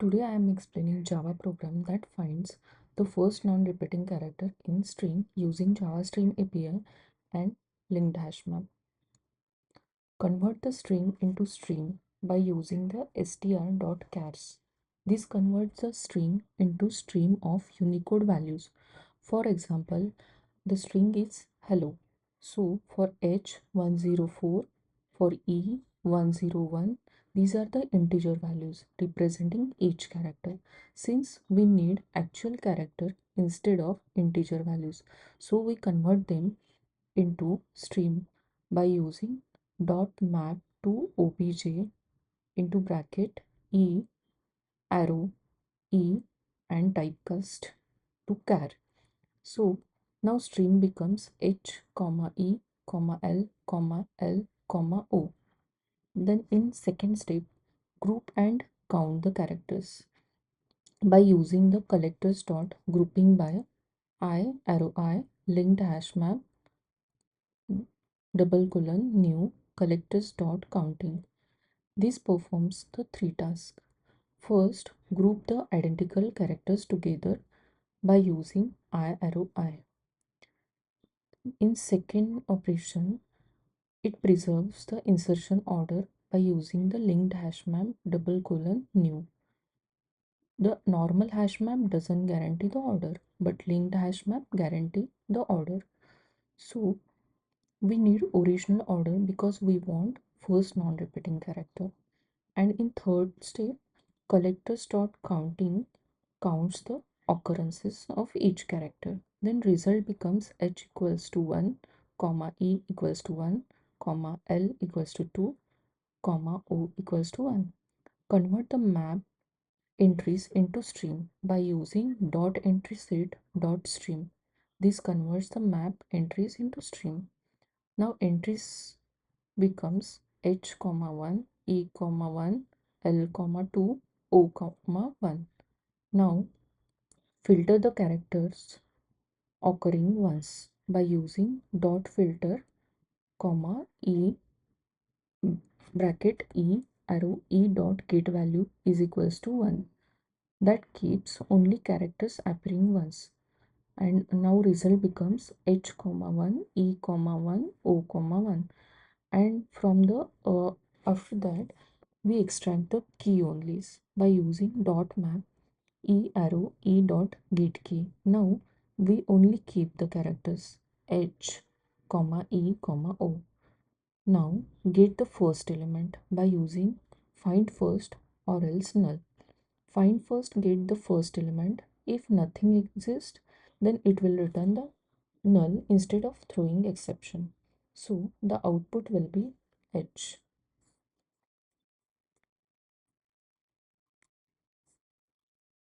Today I am explaining Java program that finds the first non-repeating character in string using Java Stream API and LinkedHashMap. Convert the string into stream by using the str.chars. This converts the string into stream of Unicode values. For example, the string is hello. So for H104, for E101, these are the integer values representing each character. Since we need actual character instead of integer values, so we convert them into stream by using dot map to obj into bracket e arrow e and typecast to char. So now stream becomes h comma e comma l comma l comma o. Then in second step, group and count the characters by using the collectors dot grouping by I arrow I linked hash map double colon new collectors dot counting. This performs the three tasks. First, group the identical characters together by using I arrow I. In second operation, it preserves the insertion order by using the linked hash map double colon new. The normal hash map doesn't guarantee the order, but linked hash map guarantee the order. So we need original order because we want first non-repeating character. And in third step, collectors dot counting counts the occurrences of each character. Then result becomes h equals to 1, comma e equals to 1, comma l equals to 2, comma o equals to 1. Convert the map entries into stream by using dot entry set dot stream. This converts the map entries into stream. Now entries becomes h comma 1, e comma 1, l comma 2, o comma 1. Now filter the characters occurring once by using dot filter comma e bracket e arrow e dot get value is equals to 1. That keeps only characters appearing once. And now result becomes h comma 1, e comma 1, o comma 1. And from the after that we extract the key onlys by using dot map e arrow e dot get key. Now we only keep the characters h comma e comma o. Now get the first element by using find first or else null. Find first, get the first element. If nothing exists, then it will return the null instead of throwing exception. So the output will be h.